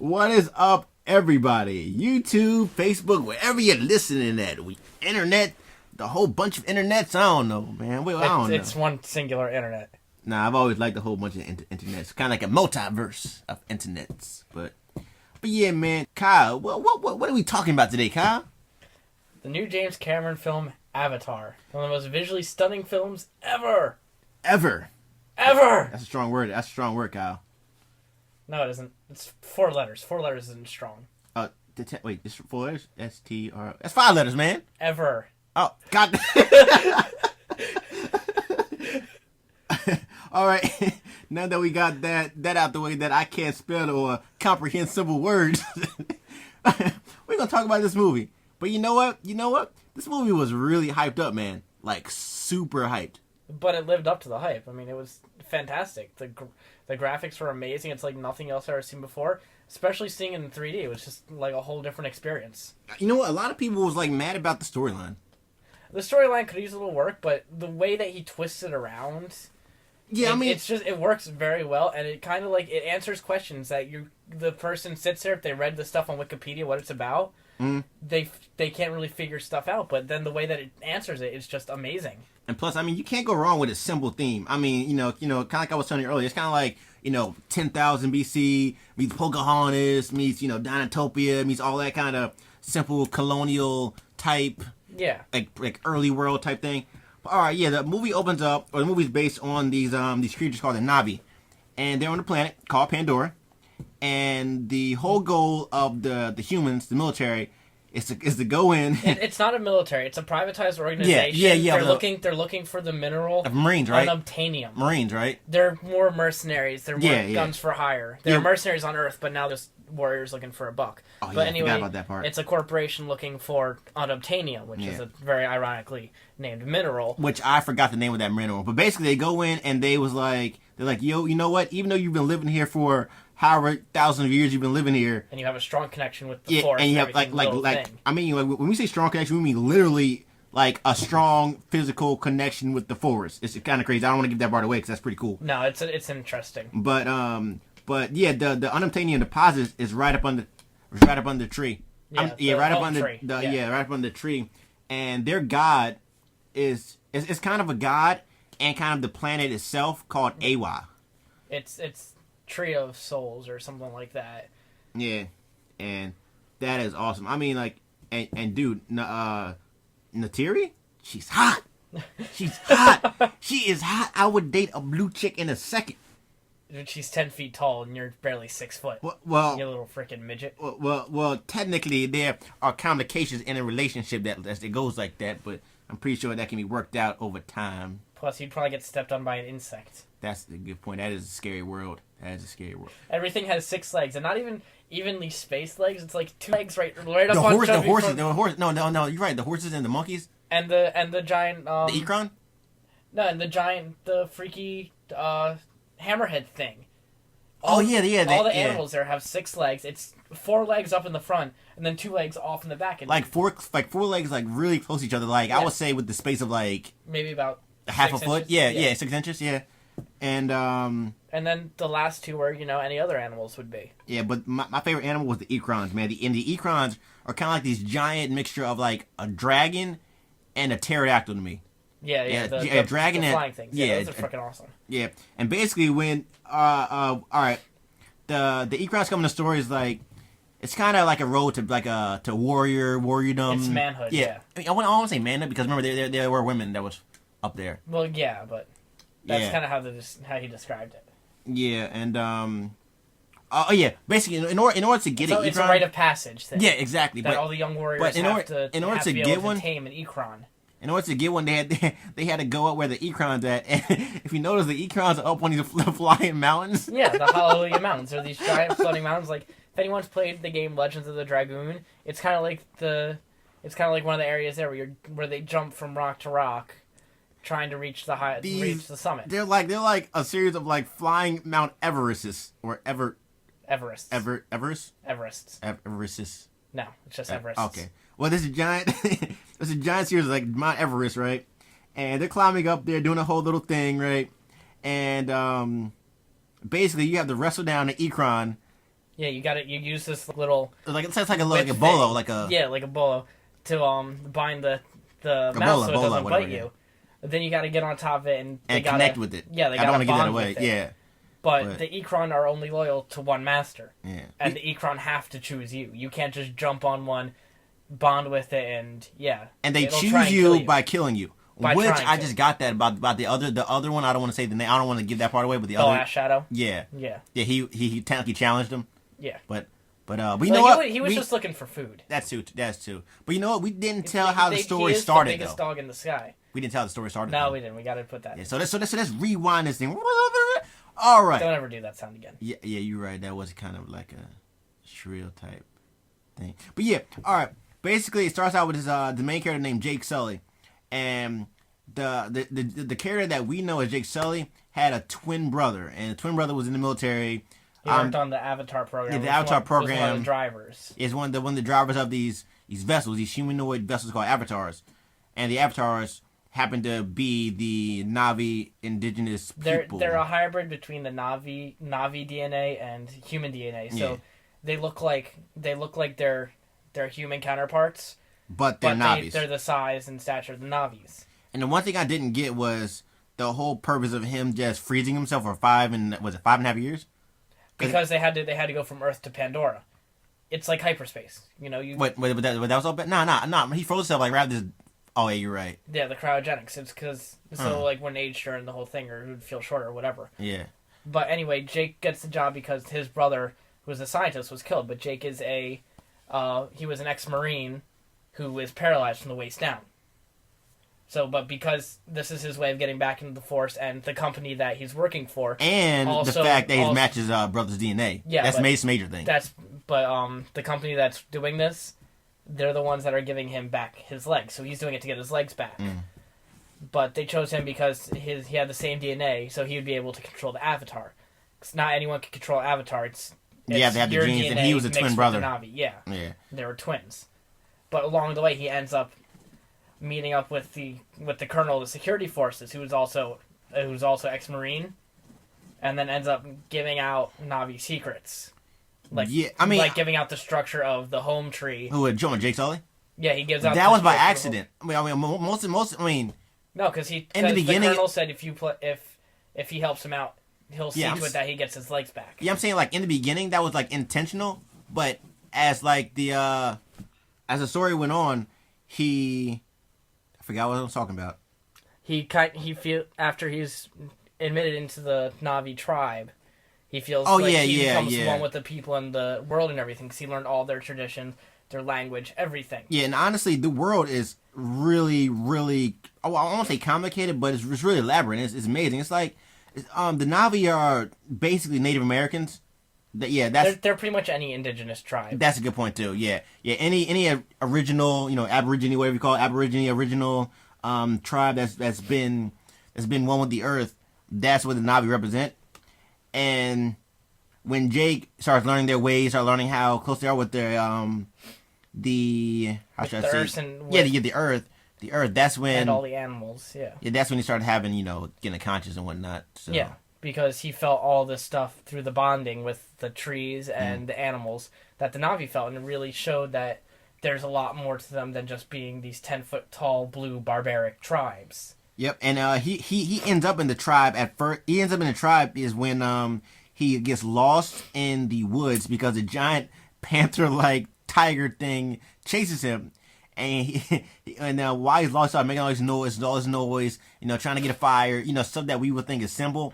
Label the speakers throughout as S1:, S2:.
S1: What is up, everybody? YouTube, Facebook, wherever you're listening at. Internet, the whole bunch of internets. I don't know, man. I don't know.
S2: It's one singular internet.
S1: Nah, I've always liked the whole bunch of internets. Kind of like a multiverse of internets. But yeah, man. Kyle, what are we talking about today, Kyle?
S2: The new James Cameron film, Avatar. One of the most visually stunning films ever.
S1: Ever.
S2: Ever!
S1: That's a strong word. That's a strong word, Kyle.
S2: No, it isn't. It's 4 letters. 4 letters isn't strong.
S1: Wait, this 4 letters? S-T-R... That's 5 letters, man.
S2: Ever.
S1: Oh, God. All right. Now that we got that out the way that I can't spell or comprehensible words, we're going to talk about this movie. But you know what? This movie was really hyped up, man. Like, super hyped.
S2: But it lived up to the hype. I mean, it was fantastic. The graphics were amazing. It's like nothing else I've ever seen before. Especially seeing it in 3D. It was just like a whole different experience.
S1: You know what? A lot of people was like mad about the storyline.
S2: The storyline could use a little work, but the way that he twists it around...
S1: Yeah, I mean...
S2: it works very well, and it kind of like... It answers questions that the person sits there, if they read the stuff on Wikipedia, what it's about, they can't really figure stuff out, but then the way that it answers it is just amazing. And
S1: plus, I mean, you can't go wrong with a simple theme. I mean, you know, kind of like I was telling you earlier, it's kind of like, 10,000 BC meets Pocahontas, meets, Dinotopia, meets all that kind of simple colonial type, like early world type thing. But, all right, yeah, the movie opens up, or the movie's based on these creatures called the Na'vi, and they're on a planet called Pandora, and the whole goal of the humans, the military, is to go in.
S2: It's not a military; it's a privatized organization. Yeah. They're looking for the mineral.
S1: Marines, right?
S2: Unobtainium.
S1: Marines, right?
S2: They're more mercenaries. They're more guns for hire. They're mercenaries on Earth, but now there's warriors looking for a buck.
S1: Oh,
S2: but
S1: I
S2: anyway,
S1: forgot about that part.
S2: It's a corporation looking for unobtainium, which is a very ironically named mineral.
S1: Which I forgot the name of that mineral. But basically, they go in and they're like, yo, you know what? Even though you've been living here for however thousands of years you've been living here,
S2: and you have a strong connection with the forest,
S1: and you have I mean, when we say strong connection, we mean literally like a strong physical connection with the forest. It's kind of crazy. I don't want to give that part away because that's pretty cool.
S2: No, it's interesting.
S1: But yeah, the unobtainium deposit is right up on the tree. Right up on the tree, and their god is kind of a god, and kind of the planet itself called Awa.
S2: It's Tree of Souls or something like that.
S1: Yeah, and that is awesome. I mean, like, and dude, Neytiri, she's hot. She's hot. She is hot. I would date a blue chick in a second.
S2: She's 10 feet tall and you're barely 6 foot.
S1: Well,
S2: you little freaking midget.
S1: Well, technically there are complications in a relationship that it goes like that, but I'm pretty sure that can be worked out over time.
S2: Plus, you'd probably get stepped on by an insect.
S1: That's a good point. That is a scary world.
S2: Everything has 6 legs, and not even evenly spaced legs. It's like 2 legs right up on
S1: the horses. No, you're right. The horses and the monkeys.
S2: And the giant.
S1: The Ikran.
S2: No, and the freaky hammerhead thing.
S1: All the
S2: animals there have 6 legs. It's 4 legs up in the front, and then 2 legs off in the back. And
S1: like four legs, like really close to each other. Like I would say, with the space of like
S2: maybe about
S1: half a foot. Yeah, 6 inches. Yeah,
S2: and then the last 2 are any other animals would be.
S1: Yeah, but my favorite animal was the Ikrans, man. The Ikrans are kind of like this giant mixture of like a dragon and a pterodactyl to me.
S2: The
S1: dragon
S2: and flying things. Yeah, those are freaking awesome.
S1: Yeah, and basically when all right, the Ikrans come in the story is like it's kind of like a road to to warriordom.
S2: It's manhood. Yeah.
S1: I mean, I want to say manhood because remember there were women that was up there.
S2: Well, yeah, but that's kind of how he described it.
S1: Yeah, and basically in order to get
S2: it, it's a rite of passage thing.
S1: Yeah, exactly.
S2: That all the young warriors have to be able to tame an Ikran.
S1: In order to get one, they had to go up where the Ikrans at. And if you notice, the Ikrans are up on these flying mountains.
S2: Yeah, the Hallelujah Mountains. They're these giant floating mountains. Like if anyone's played the game Legends of the Dragoon, it's kind of like one of the areas there where they jump from rock to rock, trying to reach the summit.
S1: They're like a series of like flying Mount Everests or
S2: Everests. No, it's just Everest.
S1: Okay. Well, there's a giant series of like Mount Everest, right? And they're climbing up there, doing a whole little thing, right? And basically, you have to wrestle down the Ikran
S2: Yeah, you use this little
S1: Like it's like a
S2: whip
S1: bolo,
S2: thing.
S1: like a
S2: Yeah, like a bolo to bind the mouse
S1: bola,
S2: so it
S1: bola,
S2: doesn't
S1: whatever,
S2: bite
S1: yeah.
S2: you. Then you got to get on top of it and
S1: and connect with it.
S2: Yeah, they
S1: I don't
S2: got
S1: want
S2: to
S1: to give that
S2: bond
S1: away.
S2: with it.
S1: Yeah,
S2: But the Ikron are only loyal to one master,
S1: yeah.
S2: and the Ikron have to choose you. You can't just jump on one, bond with it, and yeah.
S1: And they
S2: it'll try
S1: choose
S2: and kill
S1: you by killing you.
S2: By
S1: Which
S2: trying
S1: I
S2: to.
S1: just got that about the other one. I don't want to say the name. I don't want to give that part away. But the
S2: Oh,
S1: other,
S2: Ash Shadow.
S1: yeah,
S2: Yeah,
S1: he technically challenged him.
S2: yeah.
S1: But you
S2: Well,
S1: know what?
S2: He was just looking for food.
S1: That's too. But you know what? We didn't tell how the story
S2: he is
S1: started
S2: the biggest
S1: though.
S2: dog in the sky.
S1: We didn't tell how the story started.
S2: No,
S1: though.
S2: we didn't. We got to put that.
S1: Yeah, so let's rewind this thing. All right.
S2: Don't ever do that sound again.
S1: Yeah, you're right. That was kind of like a shrill type thing. But yeah, all right. Basically, it starts out with the main character named Jake Sully, and the character that we know as Jake Sully had a twin brother, and the twin brother was in the military.
S2: He worked on the Avatar program.
S1: Yeah, the Avatar program.
S2: Was one of the drivers.
S1: Is one of the drivers of these vessels, these humanoid vessels called avatars, and the avatars happen to be the Na'vi indigenous people.
S2: They're a hybrid between the Na'vi DNA and human DNA. So
S1: Yeah.
S2: they look like they're human counterparts,
S1: but they're Na'vis.
S2: they're the size and stature of the Na'vis.
S1: And the one thing I didn't get was the whole purpose of him just freezing himself for 5.5 years.
S2: Because they had to go from Earth to Pandora. It's like hyperspace. You know,
S1: Wait, but that was all bad? No. He froze himself like rather than. Oh, yeah, you're right.
S2: Yeah, the cryogenics. It's because like when aged during the whole thing, or would feel shorter, or whatever.
S1: Yeah.
S2: But anyway, Jake gets the job because his brother, who was a scientist, was killed. But Jake is he was an ex-Marine who is paralyzed from the waist down. So, but because this is his way of getting back into the Force, and the company that he's working for,
S1: And
S2: also,
S1: the fact that he matches brother's DNA.
S2: Yeah,
S1: that's
S2: but
S1: major thing.
S2: the company that's doing this, they're the ones that are giving him back his legs. So he's doing it to get his legs back. But they chose him because he had the same DNA, so he would be able to control the Avatar. Because not anyone can control Avatar. It's
S1: yeah, they have the
S2: your
S1: genes,
S2: DNA
S1: and he was a
S2: mixed
S1: twin
S2: with
S1: brother.
S2: the Na'vi. Yeah,
S1: Yeah.
S2: they were twins. But along the way, he ends up meeting up with the colonel of the security forces, who's also ex-Marine, and then ends up giving out Na'vi secrets. Like,
S1: yeah, I mean,
S2: like giving out the structure of the home tree.
S1: Who would Jake Sully?
S2: Yeah, he gives out.
S1: That
S2: the
S1: was by
S2: structure of-
S1: accident. I mean, most. I mean,
S2: No, because
S1: in the beginning,
S2: the colonel said if he helps him out, he'll see
S1: Yeah,
S2: to it that he gets his legs back.
S1: yeah, I'm saying like in the beginning that was like intentional, but as like as the story went on, I forgot what I was talking about.
S2: He feel after he's admitted into the Na'vi tribe, he feels he becomes one with the people and the world and everything because he learned all their traditions, their language, everything.
S1: Yeah, and honestly, the world is really, really. I won't say complicated, but it's really elaborate. It's amazing. It's like the Na'vi are basically Native Americans.
S2: They're pretty much any indigenous tribe.
S1: That's a good point too. Yeah. Any original, Aborigine, whatever you call it, original tribe that's been one with the earth. That's what the Na'vi represent. And when Jake starts learning their ways, start learning how close they are with their the earth. That's when
S2: and all the animals. Yeah.
S1: Yeah, that's when he started having getting a conscience and whatnot. So.
S2: Yeah. Because he felt all this stuff through the bonding with the trees and the animals that the Na'vi felt, and it really showed that there's a lot more to them than just being these 10-foot tall blue barbaric tribes.
S1: Yep, and he ends up in the tribe at first. He ends up in the tribe is when he gets lost in the woods because a giant panther-like tiger thing chases him, and while he's lost, making all this noise, trying to get a fire, stuff that we would think is simple.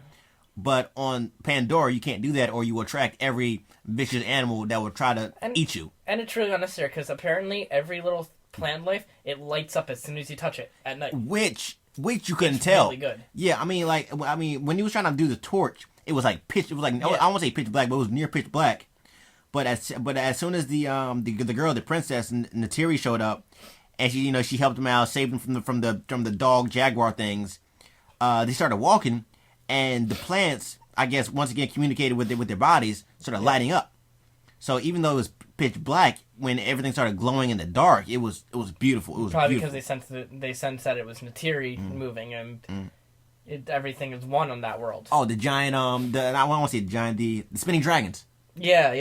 S1: But on Pandora, you can't do that, or you will attract every vicious animal that will try to eat you.
S2: And it's really unnecessary, because apparently every little plant life, it lights up as soon as you touch it at night.
S1: Which you couldn't tell.
S2: Really good.
S1: Yeah, I mean, when he was trying to do the torch, it was like pitch. It was like
S2: Yeah.
S1: I won't say pitch black, but it was near pitch black. But as soon as the girl, the princess Natiri showed up, and she helped him out, saved him from the dog jaguar things, they started walking. And the plants, I guess, once again communicated with their bodies, started lighting up. So even though it was pitch black, when everything started glowing in the dark, it was beautiful. It was
S2: probably
S1: beautiful.
S2: because they sensed that it was Natiri moving, and everything is one on that world.
S1: Oh, the giant I want to say the giant the spinning dragons.
S2: Yeah.